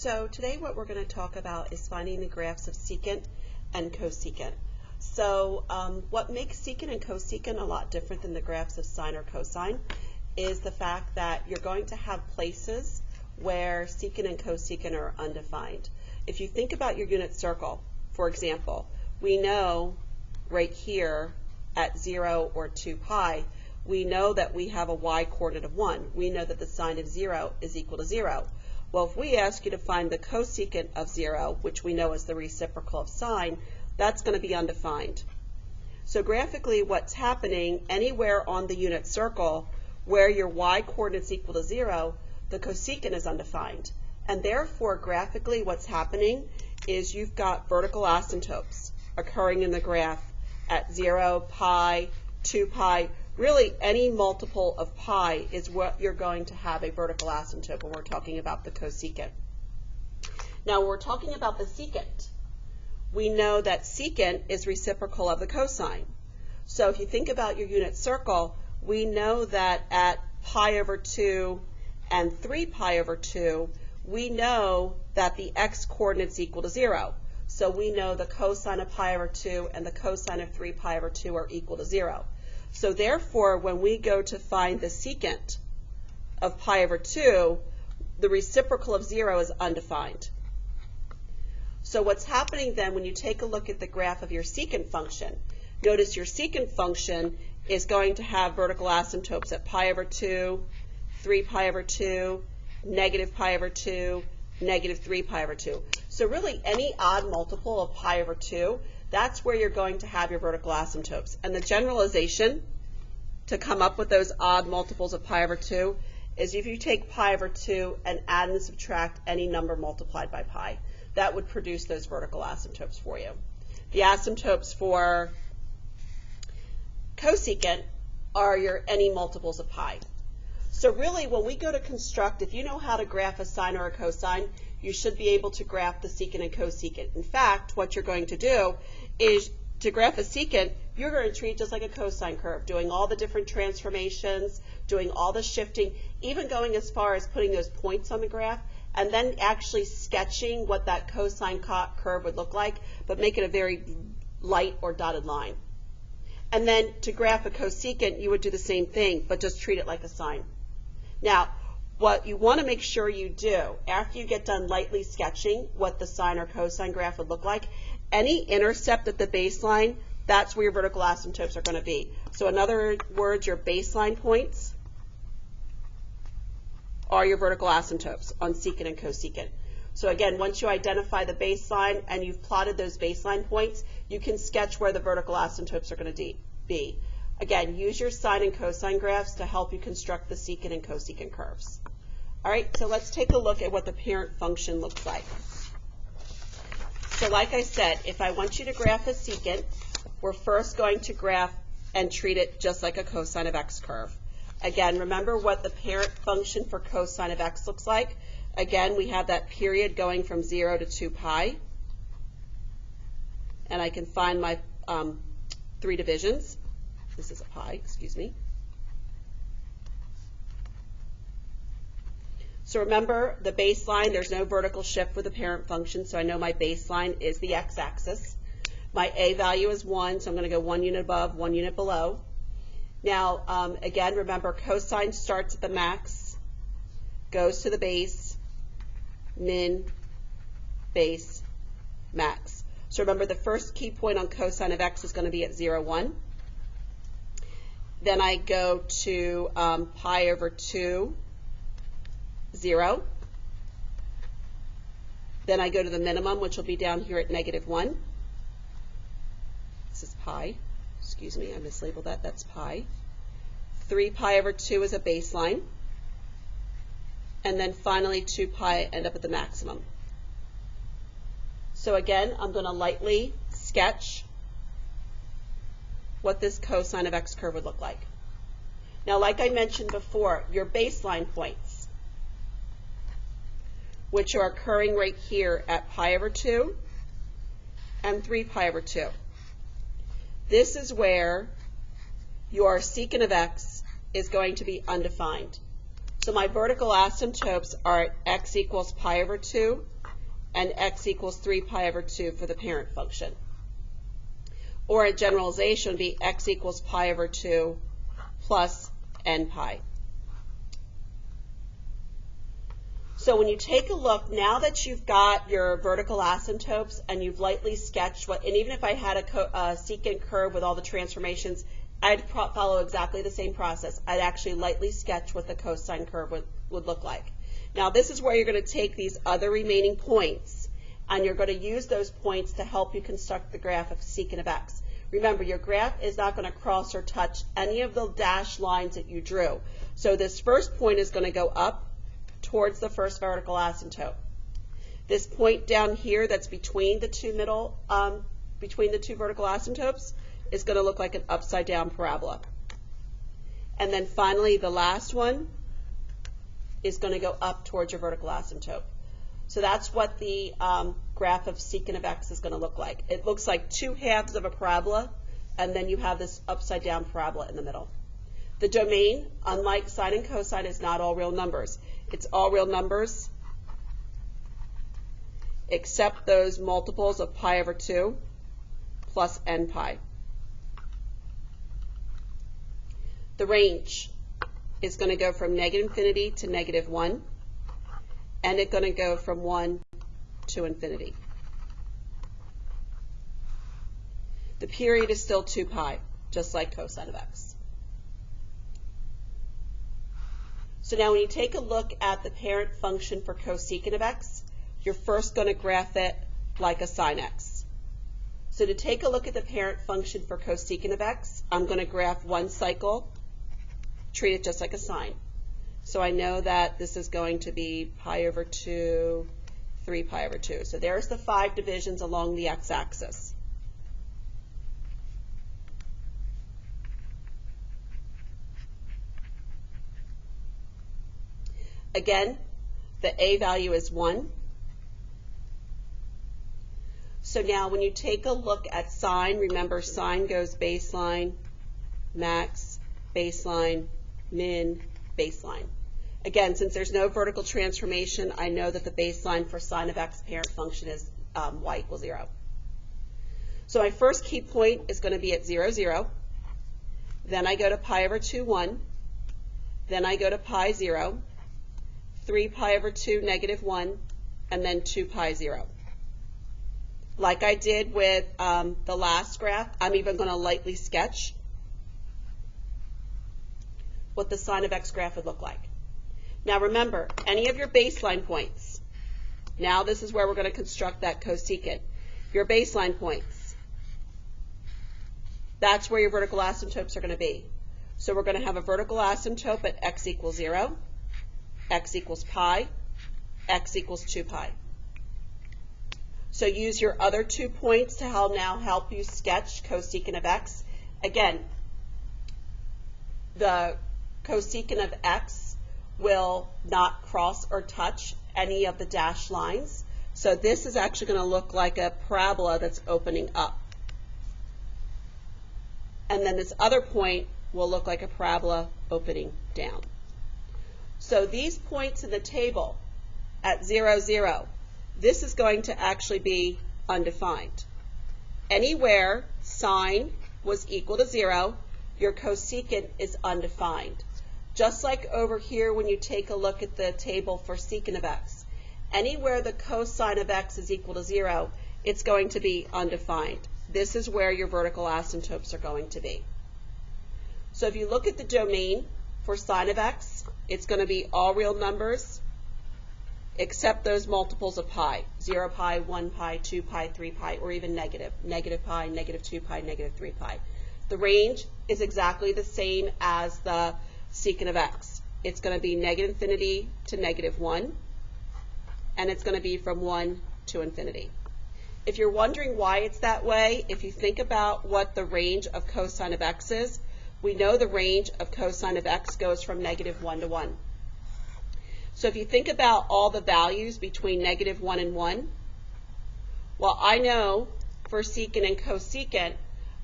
So today what we're going to talk about is finding the graphs of secant and cosecant. So what makes secant and cosecant a lot different than the graphs of sine or cosine is the fact that you're going to have places where secant and cosecant are undefined. If you think about your unit circle, for example, we know right here at 0 or 2 pi, we know that we have a y-coordinate of 1. We know that the sine of 0 is equal to 0. Well, if we ask you to find the cosecant of 0, which we know is the reciprocal of sine, that's going to be undefined. So graphically, what's happening anywhere on the unit circle where your y-coordinate is equal to 0, the cosecant is undefined. And therefore, graphically, what's happening is you've got vertical asymptotes occurring in the graph at 0, pi, 2 pi. Really, any multiple of pi is what you're going to have a vertical asymptote when we're talking about the cosecant. Now, when we're talking about the secant, we know that secant is reciprocal of the cosine. So if you think about your unit circle, we know that at pi over 2 and 3 pi over 2, we know that the x-coordinate is equal to 0. So we know the cosine of pi over 2 and the cosine of 3 pi over 2 are equal to 0. So therefore, when we go to find the secant of pi over 2, the reciprocal of 0 is undefined. So what's happening then when you take a look at the graph of your secant function, notice your secant function is going to have vertical asymptotes at pi over 2, 3 pi over 2, negative pi over 2, negative 3 pi over 2. So really any odd multiple of pi over 2, that's where you're going to have your vertical asymptotes. And the generalization to come up with those odd multiples of pi over 2 is if you take pi over 2 and add and subtract any number multiplied by pi. That would produce those vertical asymptotes for you. The asymptotes for cosecant are your any multiples of pi. So really, when we go to construct, if you know how to graph a sine or a cosine, you should be able to graph the secant and cosecant. In fact, what you're going to do is to graph a secant, you're going to treat it just like a cosine curve, doing all the different transformations, doing all the shifting, even going as far as putting those points on the graph, and then actually sketching what that cosine curve would look like, but make it a very light or dotted line. And then to graph a cosecant, you would do the same thing, but just treat it like a sine. Now, what you want to make sure you do, after you get done lightly sketching what the sine or cosine graph would look like, any intercept at the baseline, that's where your vertical asymptotes are going to be. So in other words, your baseline points are your vertical asymptotes on secant and cosecant. So again, once you identify the baseline and you've plotted those baseline points, you can sketch where the vertical asymptotes are going to be. Again, use your sine and cosine graphs to help you construct the secant and cosecant curves. All right, so let's take a look at what the parent function looks like. So like I said, if I want you to graph a secant, we're first going to graph and treat it just like a cosine of x curve. Again, remember what the parent function for cosine of x looks like. Again, we have that period going from 0 to 2 pi. And I can find my 3 divisions. This is a pi, excuse me. So remember the baseline, there's no vertical shift with the parent function, so I know my baseline is the x-axis. My a value is 1, so I'm going to go 1 unit above, 1 unit below. Now, again, remember cosine starts at the max, goes to the base, min, base, max. So remember the first key point on cosine of x is going to be at 0, 1. Then I go to pi over 2, 0. Then I go to the minimum, which will be down here at negative 1. This is pi. Excuse me, I mislabeled that. That's pi. 3 pi over 2 is a baseline. And then finally 2 pi end up at the maximum. So again, I'm going to lightly sketch what this cosine of x curve would look like. Now, like I mentioned before, your baseline points, which are occurring right here at pi over 2 and 3 pi over 2. This is where your secant of x is going to be undefined. So my vertical asymptotes are at x equals pi over 2 and x equals 3 pi over 2 for the parent function. Or a generalization would be x equals pi over 2 plus n pi. So when you take a look, now that you've got your vertical asymptotes and you've lightly sketched what, and even if I had a secant curve with all the transformations, I'd follow exactly the same process. I'd actually lightly sketch what the cosine curve would look like. Now this is where you're going to take these other remaining points and you're going to use those points to help you construct the graph of secant of x. Remember, your graph is not going to cross or touch any of the dashed lines that you drew. So this first point is going to go up towards the first vertical asymptote. This point down here that's between the two vertical asymptotes is going to look like an upside down parabola. And then finally the last one is going to go up towards your vertical asymptote. So that's what the graph of secant of x is going to look like. It looks like two halves of a parabola, and then you have this upside down parabola in the middle. The domain, unlike sine and cosine, is not all real numbers. It's all real numbers except those multiples of pi over 2 plus n pi. The range is going to go from negative infinity to negative 1, and it's going to go from 1 to infinity. The period is still 2 pi, just like cosine of x. So now when you take a look at the parent function for cosecant of x, you're first going to graph it like a sine x. So to take a look at the parent function for cosecant of x, I'm going to graph one cycle, treat it just like a sine. So I know that this is going to be pi over 2, 3 pi over 2. So there's the 5 divisions along the x-axis. Again, the a value is 1. So now when you take a look at sine, remember sine goes baseline, max, baseline, min, baseline. Again, since there's no vertical transformation, I know that the baseline for sine of x parent function is y equals 0. So my first key point is going to be at 0, 0. Then I go to pi over 2, 1. Then I go to pi 0. 3 pi over 2, negative 1, and then 2 pi 0. Like I did with the last graph, I'm even going to lightly sketch what the sine of x graph would look like. Now remember, any of your baseline points, now this is where we're going to construct that cosecant. Your baseline points, that's where your vertical asymptotes are going to be. So we're going to have a vertical asymptote at x equals 0, x equals pi, x equals 2 pi. So use your other 2 points to now help you sketch cosecant of x. Again, the cosecant of x will not cross or touch any of the dashed lines. So this is actually going to look like a parabola that's opening up. And then this other point will look like a parabola opening down. So these points in the table at 0, 0, this is going to actually be undefined. Anywhere sine was equal to 0, your cosecant is undefined. Just like over here when you take a look at the table for secant of x. Anywhere the cosine of x is equal to 0, it's going to be undefined. This is where your vertical asymptotes are going to be. So if you look at the domain for sine of x, it's going to be all real numbers except those multiples of pi, 0 pi, 1 pi, 2 pi, 3 pi, or even negative, negative pi, negative 2 pi, negative 3 pi. The range is exactly the same as the secant of x. It's going to be negative infinity to negative 1, and it's going to be from 1 to infinity. If you're wondering why it's that way, if you think about what the range of cosine of x is, we know the range of cosine of x goes from negative 1 to 1. So if you think about all the values between negative 1 and 1, well, I know for secant and cosecant,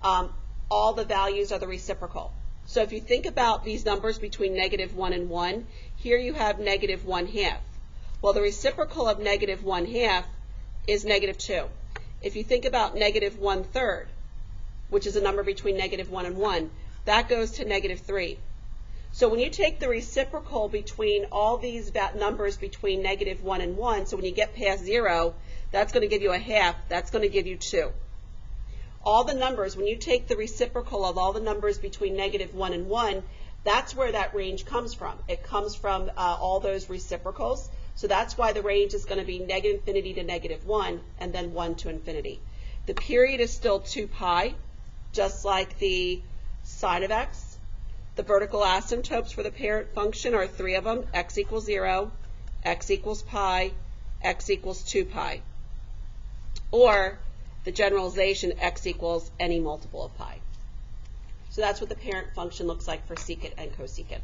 all the values are the reciprocal. So if you think about these numbers between -1 and 1, here you have -1/2. Well, the reciprocal of -1/2 is -2. If you think about -1/3, which is a number between -1 and 1, that goes to -3. So when you take the reciprocal between all these numbers between -1 and 1, so when you get past 0, that's going to give you a half, that's going to give you 2. All the numbers, when you take the reciprocal of all the numbers between -1 and 1, that's where that range comes from. It comes from all those reciprocals. So that's why the range is going to be -infinity to -1 and then 1 to infinity. The period is still 2 pi, just like the sine of x. The vertical asymptotes for the parent function are 3 of them: x equals 0, x equals pi, x equals 2 pi. Or the generalization, x equals any multiple of pi. So that's what the parent function looks like for secant and cosecant.